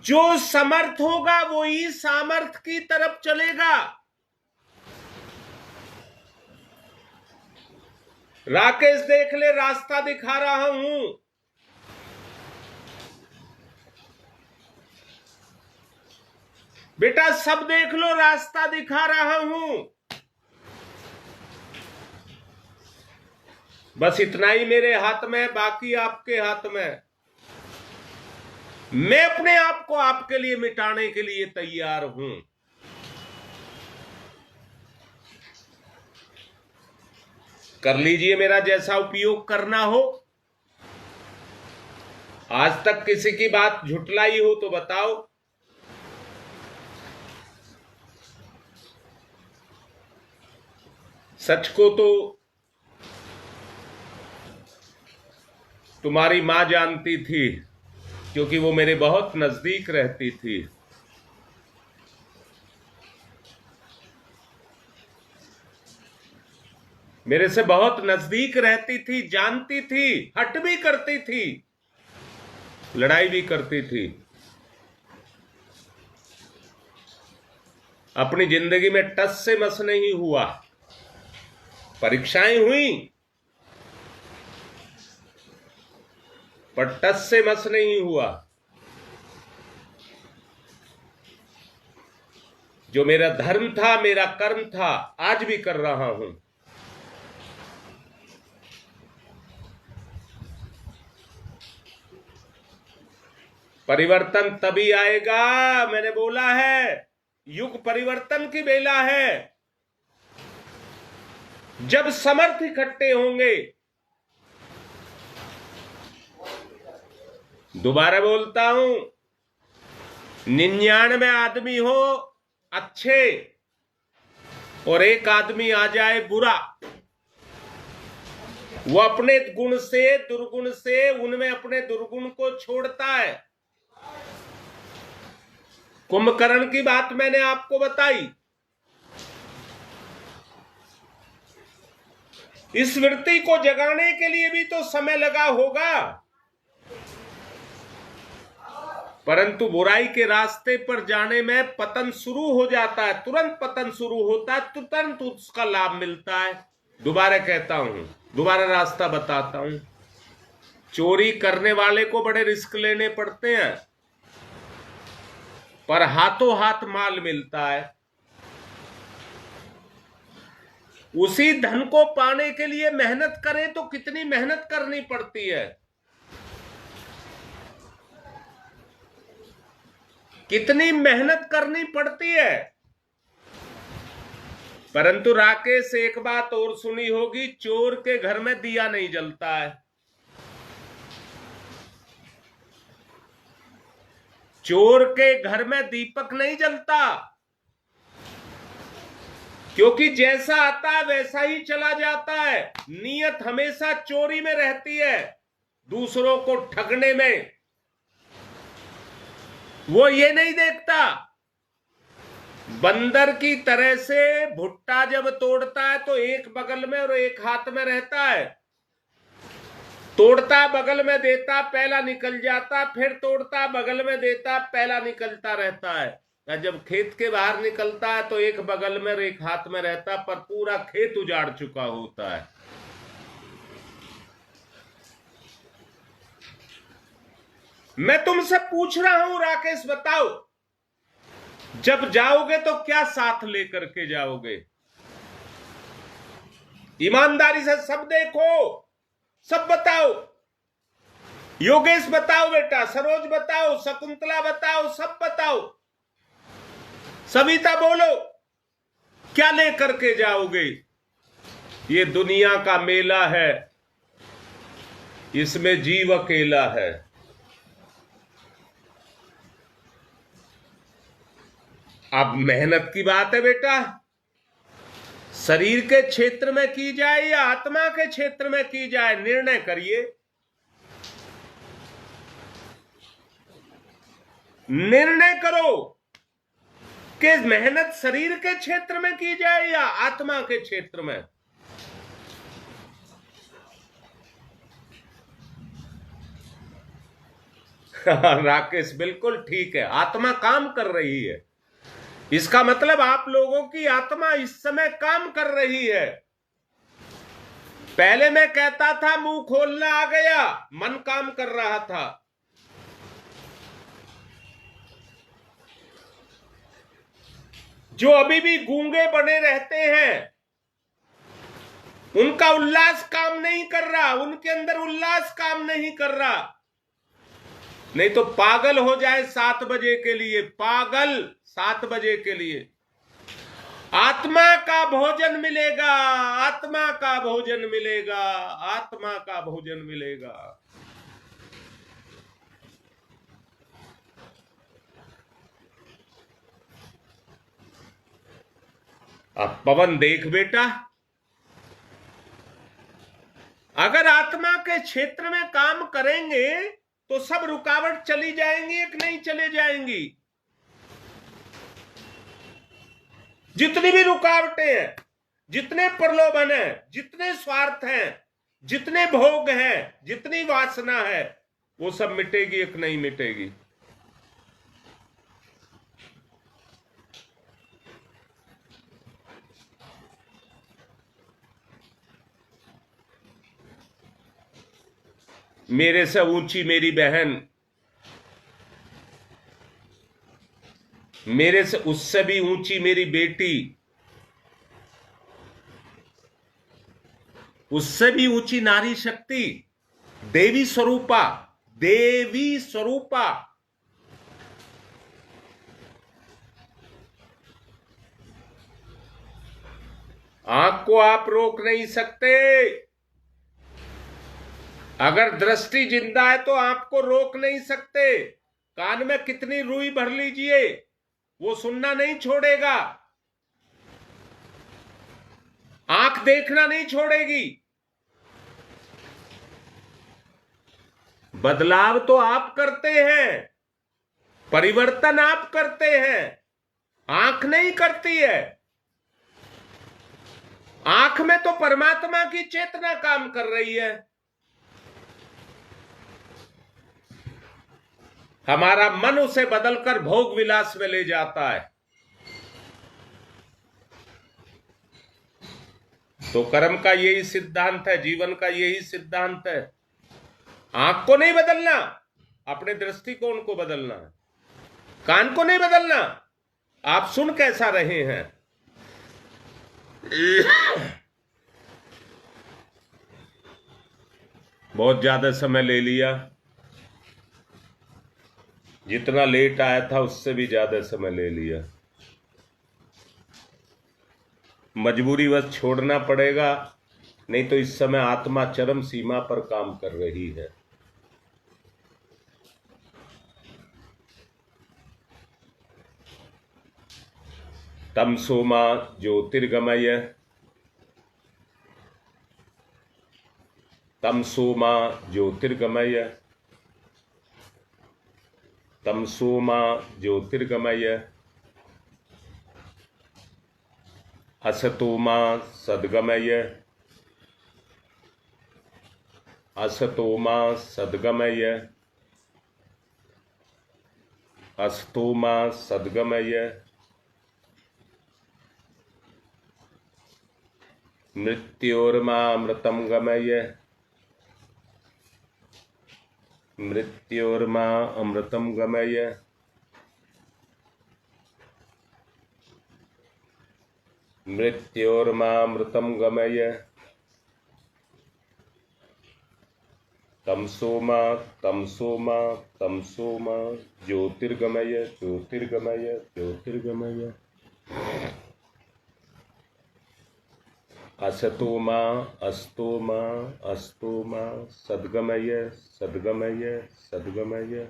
जो समर्थ होगा वही सामर्थ्य की तरफ चलेगा। राकेश देख ले, रास्ता दिखा रहा हूं। बेटा सब देख लो, रास्ता दिखा रहा हूं। बस इतना ही मेरे हाथ में, बाकी आपके हाथ में। मैं अपने आप को आपके लिए मिटाने के लिए तैयार हूं। कर लीजिए, मेरा जैसा उपयोग करना हो। आज तक किसी की बात झुटलाई हो तो बताओ। सच को तो तुम्हारी मां जानती थी, क्योंकि वो मेरे बहुत नजदीक रहती थी। मेरे से बहुत नजदीक रहती थी, जानती थी, हट भी करती थी, लड़ाई भी करती थी। अपनी जिंदगी में टस से मस नहीं हुआ। परीक्षाएं हुई पर टस से मस नहीं हुआ। जो मेरा धर्म था, मेरा कर्म था, आज भी कर रहा हूं। परिवर्तन तभी आएगा, मैंने बोला है, युग परिवर्तन की बेला है। जब समर्थ इकट्ठे होंगे। दोबारा बोलता हूं, 99 आदमी हो अच्छे और एक आदमी आ जाए बुरा, वो अपने गुण से, दुर्गुण से, उनमें अपने दुर्गुण को छोड़ता है। कुंभकर्ण की बात मैंने आपको बताई। इस वृत्ति को जगाने के लिए भी तो समय लगा होगा, परंतु बुराई के रास्ते पर जाने में पतन शुरू हो जाता है। तुरंत पतन शुरू होता है, तुरंत उसका लाभ मिलता है। दोबारा कहता हूं, दोबारा रास्ता बताता हूं। चोरी करने वाले को बड़े रिस्क लेने पड़ते हैं, पर हाथों हाथ माल मिलता है। उसी धन को पाने के लिए मेहनत करें तो कितनी मेहनत करनी पड़ती है, कितनी मेहनत करनी पड़ती है। परंतु राकेश, एक बात और सुनी होगी, चोर के घर में दिया नहीं जलता है। चोर के घर में दीपक नहीं जलता, क्योंकि जैसा आता है वैसा ही चला जाता है। नीयत हमेशा चोरी में रहती है, दूसरों को ठगने में। वो ये नहीं देखता, बंदर की तरह से भुट्टा जब तोड़ता है तो एक बगल में और एक हाथ में रहता है। तोड़ता बगल में देता, पहला निकल जाता, फिर तोड़ता बगल में देता, पहला निकलता रहता है। जब खेत के बाहर निकलता है तो एक बगल में और एक हाथ में रहता, पर पूरा खेत उजाड़ चुका होता है। मैं तुमसे पूछ रहा हूं राकेश, बताओ, जब जाओगे तो क्या साथ लेकर के जाओगे? ईमानदारी से सब देखो, सब बताओ। योगेश बताओ बेटा, सरोज बताओ, शकुंतला बताओ, सब बताओ। सविता बोलो, क्या लेकर के जाओगे? ये दुनिया का मेला है, इसमें जीव अकेला है। अब मेहनत की बात है बेटा, शरीर के क्षेत्र में की जाए या आत्मा के क्षेत्र में की जाए, निर्णय करिए। निर्णय करो कि मेहनत शरीर के क्षेत्र में की जाए या आत्मा के क्षेत्र में। राकेश बिल्कुल ठीक है, आत्मा काम कर रही है। इसका मतलब आप लोगों की आत्मा इस समय काम कर रही है। पहले मैं कहता था मुंह खोलना आ गया, मन काम कर रहा था। जो अभी भी गूंगे बने रहते हैं, उनका उल्लास काम नहीं कर रहा, उनके अंदर उल्लास काम नहीं कर रहा। नहीं तो पागल हो जाए 7 बजे के लिए, पागल 7 बजे के लिए। आत्मा का भोजन मिलेगा, आत्मा का भोजन मिलेगा, आत्मा का भोजन मिलेगा। अब पवन देख बेटा, अगर आत्मा के क्षेत्र में काम करेंगे तो सब रुकावट चली जाएंगी, एक नहीं चले जाएंगी। जितनी भी रुकावटें हैं, जितने प्रलोभन हैं, जितने स्वार्थ हैं, जितने भोग हैं, जितनी वासना है, वो सब मिटेगी, एक नहीं मिटेगी। मेरे से ऊंची मेरी बहन, मेरे से उससे भी ऊंची मेरी बेटी, उससे भी ऊंची नारी शक्ति, देवी स्वरूपा, देवी स्वरूपा। आंख को आप रोक नहीं सकते। अगर दृष्टि जिंदा है तो आपको रोक नहीं सकते। कान में कितनी रुई भर लीजिए, वो सुनना नहीं छोड़ेगा। आंख देखना नहीं छोड़ेगी। बदलाव तो आप करते हैं, परिवर्तन आप करते हैं, आंख नहीं करती है। आंख में तो परमात्मा की चेतना काम कर रही है। हमारा मन उसे बदलकर भोग विलास में ले जाता है। तो कर्म का यही सिद्धांत है, जीवन का यही सिद्धांत है। आंख को नहीं बदलना, अपने दृष्टिकोण को बदलना है। कान को नहीं बदलना, आप सुन कैसा रहे हैं। बहुत ज्यादा समय ले लिया, जितना लेट आया था उससे भी ज्यादा समय ले लिया। मजबूरीवश छोड़ना पड़ेगा, नहीं तो इस समय आत्मा चरम सीमा पर काम कर रही है। तमसो मा ज्योतिर्गमय, तमसो मा ज्योतिर्गमय, तमसो मा ज्योतिर्गमय, असतो मा सद्गमय, असतो मा सद्गमय, असतो मा सद्गमय, मृत्योर्मामृतं गमय, मृत्योर्मा अमृतं गमय, मृत्योर्मामृतं गमय, तमसो मा तमसो मा तमसो मा ज्योतिर्गमय, ज्योतिर्गमय, ज्योतिर्गमय, असतो मा अस्तो मा अस्तो मा सद्गमय, सद्गमय, सद्गमय,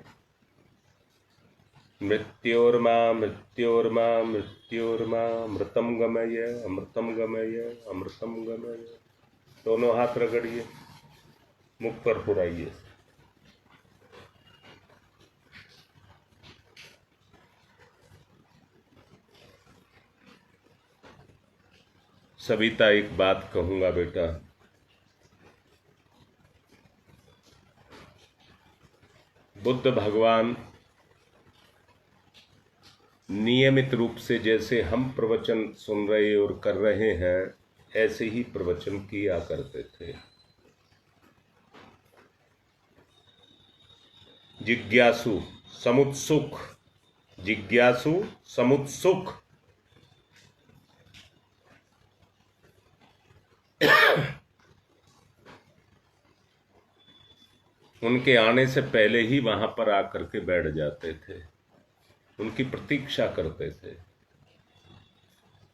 मृत्योर्मा मृत्योर्मा मृत्योर्मा अमृतं गमय, अमृतं गमय, अमृतं गमय। दोनों हाथ रगड़िए, मुख पर फुराइए। सविता, एक बात कहूंगा बेटा, बुद्ध भगवान नियमित रूप से जैसे हम प्रवचन सुन रहे और कर रहे हैं ऐसे ही प्रवचन किया करते थे। जिज्ञासु समुत्सुक, जिज्ञासु समुत्सुक, उनके आने से पहले ही वहां पर आकर के बैठ जाते थे, उनकी प्रतीक्षा करते थे,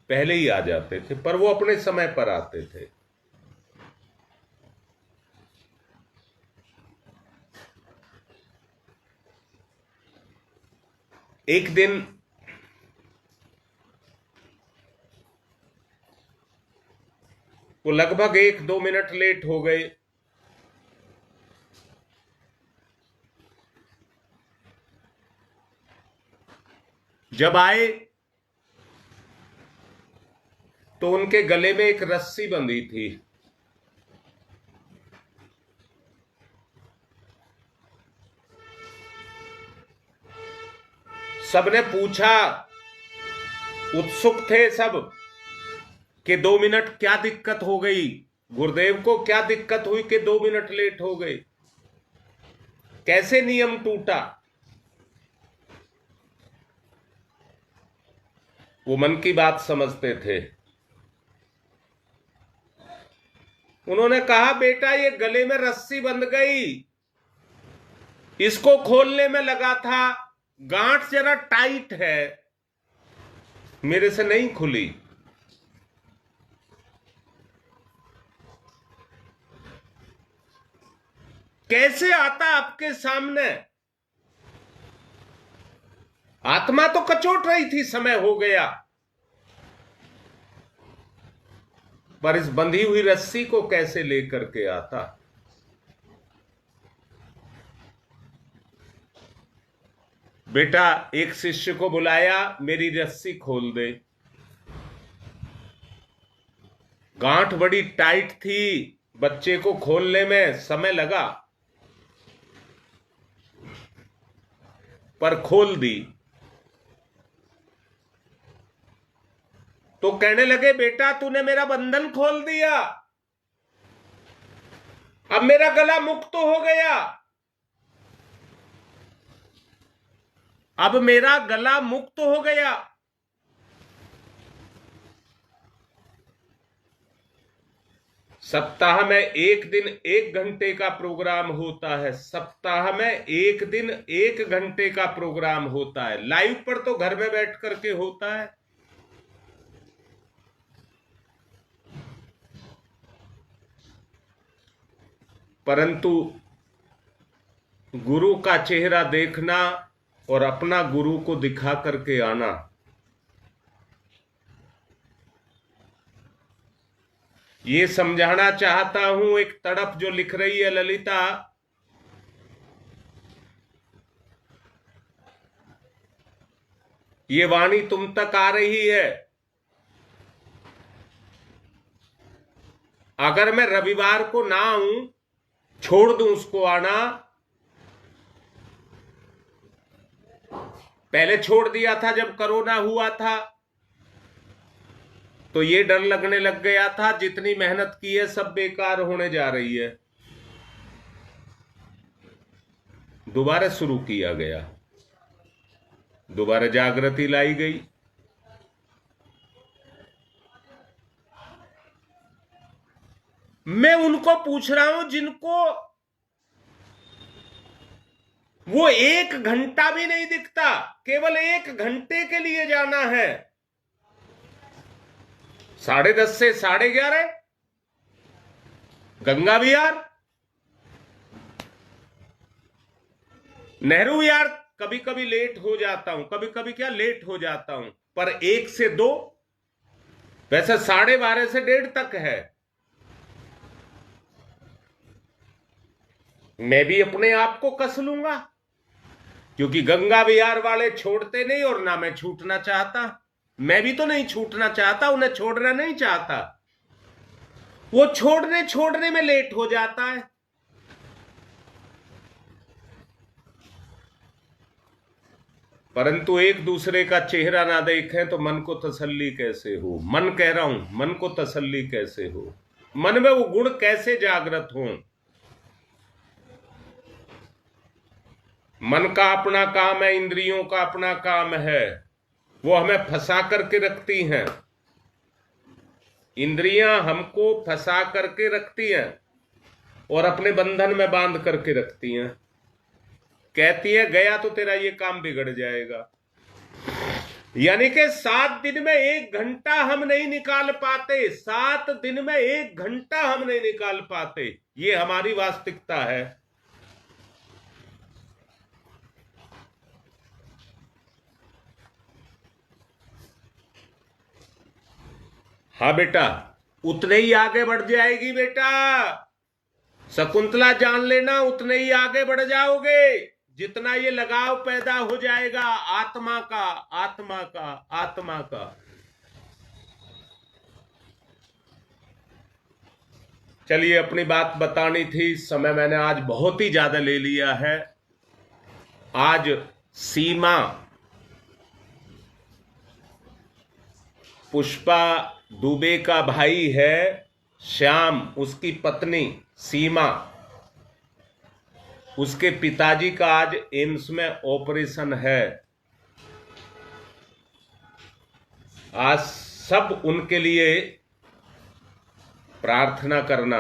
पहले ही आ जाते थे, पर वो अपने समय पर आते थे। एक दिन वो लगभग 1-2 मिनट लेट हो गए। जब आए तो उनके गले में एक रस्सी बंधी थी। सबने पूछा, उत्सुक थे सब कि 2 मिनट क्या दिक्कत हो गई, गुरुदेव को क्या दिक्कत हुई कि 2 मिनट लेट हो गए, कैसे नियम टूटा। वो मन की बात समझते थे। उन्होंने कहा, बेटा ये गले में रस्सी बंध गई, इसको खोलने में लगा था, गांठ जरा टाइट है, मेरे से नहीं खुली। कैसे आता आपके सामने? आत्मा तो कचोट रही थी, समय हो गया, पर इस बंधी हुई रस्सी को कैसे लेकर के आता? बेटा एक शिष्य को बुलाया, मेरी रस्सी खोल दे। गांठ बड़ी टाइट थी, बच्चे को खोलने में समय लगा, पर खोल दी। तो कहने लगे, बेटा तूने मेरा बंधन खोल दिया, अब मेरा गला मुक्त हो गया। अब मेरा गला मुक्त हो गया। सप्ताह में एक दिन 1 घंटे का प्रोग्राम होता है, सप्ताह में एक दिन 1 घंटे का प्रोग्राम होता है। लाइव पर तो घर में बैठ करके होता है। परंतु गुरु का चेहरा देखना और अपना गुरु को दिखा करके आना, ये समझाना चाहता हूं। एक तड़प जो लिख रही है ललिता, ये वाणी तुम तक आ रही है। अगर मैं रविवार को ना आऊं, छोड़ दूं उसको आना, पहले छोड़ दिया था जब कोरोना हुआ था, तो ये डर लगने लग गया था जितनी मेहनत की है सब बेकार होने जा रही है। दोबारा शुरू किया गया, दोबारा जागृति लाई गई। मैं उनको पूछ रहा हूं जिनको वो 1 घंटा भी नहीं दिखता, केवल 1 घंटे के लिए जाना है। 10:30 से 11:30 गंगा विहार, नेहरू विहार। कभी कभी लेट हो जाता हूं, कभी कभी क्या लेट हो जाता हूं, पर 1 से 2, वैसे 12:30 से 1:30 तक है। मैं भी अपने आप को कस लूंगा, क्योंकि गंगा विहार वाले छोड़ते नहीं और ना मैं छूटना चाहता। मैं भी तो नहीं छूटना चाहता, उन्हें छोड़ना नहीं चाहता। वो छोड़ने में लेट हो जाता है। परंतु एक दूसरे का चेहरा ना देखें तो मन को तसल्ली कैसे हो। मन कह रहा हूं, मन को तसल्ली कैसे हो, मन में वो गुण कैसे जागृत हों। मन का अपना काम है, इंद्रियों का अपना काम है, वो हमें फंसा करके रखती हैं। इंद्रियां हमको फंसा करके रखती हैं और अपने बंधन में बांध करके रखती हैं। कहती है गया तो तेरा ये काम बिगड़ जाएगा। यानी कि 7 दिन में 1 घंटा हम नहीं निकाल पाते, 7 दिन में 1 घंटा हम नहीं निकाल पाते। ये हमारी वास्तविकता है। हाँ बेटा, उतने ही आगे बढ़ जाएगी बेटा। शकुंतला जान लेना, उतने ही आगे बढ़ जाओगे जितना ये लगाव पैदा हो जाएगा आत्मा का, आत्मा का, आत्मा का। चलिए, अपनी बात बतानी थी, समय मैंने आज बहुत ही ज्यादा ले लिया है। आज सीमा, पुष्पा दुबे का भाई है श्याम, उसकी पत्नी सीमा, उसके पिताजी का आज एम्स में ऑपरेशन है। आज सब उनके लिए प्रार्थना करना,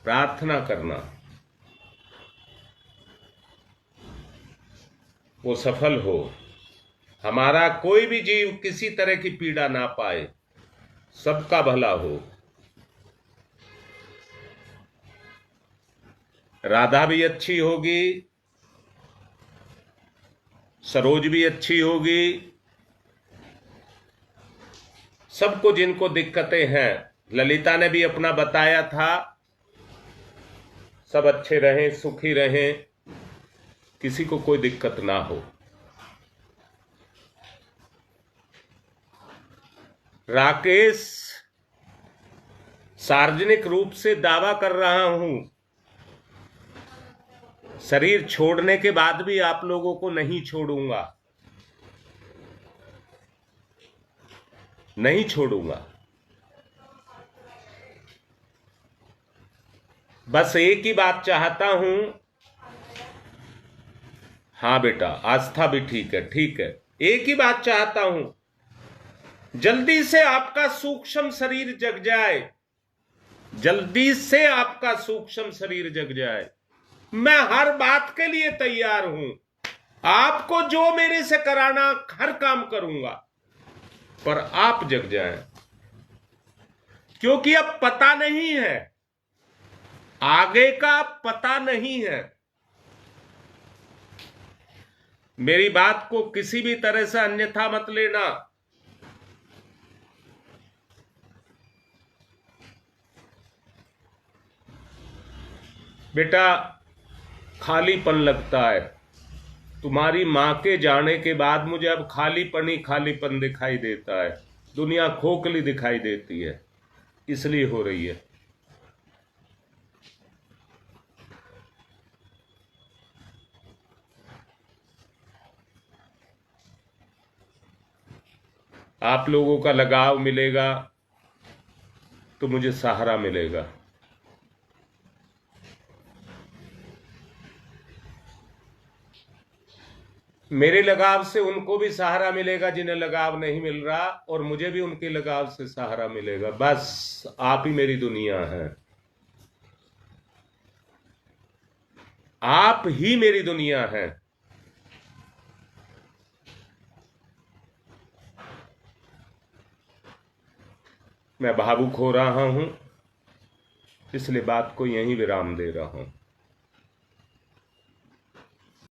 प्रार्थना करना, वो सफल हो। हमारा कोई भी जीव किसी तरह की पीड़ा ना पाए, सबका भला हो। राधा भी अच्छी होगी, सरोज भी अच्छी होगी, सबको जिनको दिक्कतें हैं, ललिता ने भी अपना बताया था, सब अच्छे रहें, सुखी रहें, किसी को कोई दिक्कत ना हो। राकेश, सार्वजनिक रूप से दावा कर रहा हूं, शरीर छोड़ने के बाद भी आप लोगों को नहीं छोड़ूंगा, नहीं छोड़ूंगा। बस एक ही बात चाहता हूं हाँ बेटा, आस्था भी ठीक है, ठीक है। एक ही बात चाहता हूं, जल्दी से आपका सूक्ष्म शरीर जग जाए, जल्दी से आपका सूक्ष्म शरीर जग जाए। मैं हर बात के लिए तैयार हूं, आपको जो मेरे से कराना हर काम करूंगा, पर आप जग जाएं, क्योंकि अब पता नहीं है, आगे का पता नहीं है। मेरी बात को किसी भी तरह से अन्यथा मत लेना। बेटा, खालीपन लगता है। तुम्हारी मां के जाने के बाद मुझे अब खालीपन ही खालीपन दिखाई देता है। दुनिया खोखली दिखाई देती है, इसलिए हो रही है। आप लोगों का लगाव मिलेगा तो मुझे सहारा मिलेगा। मेरे लगाव से उनको भी सहारा मिलेगा जिन्हें लगाव नहीं मिल रहा, और मुझे भी उनके लगाव से सहारा मिलेगा। बस आप ही मेरी दुनिया है, आप ही मेरी दुनिया है। मैं भावुक हो रहा हूं, इसलिए बात को यहीं विराम दे रहा हूं।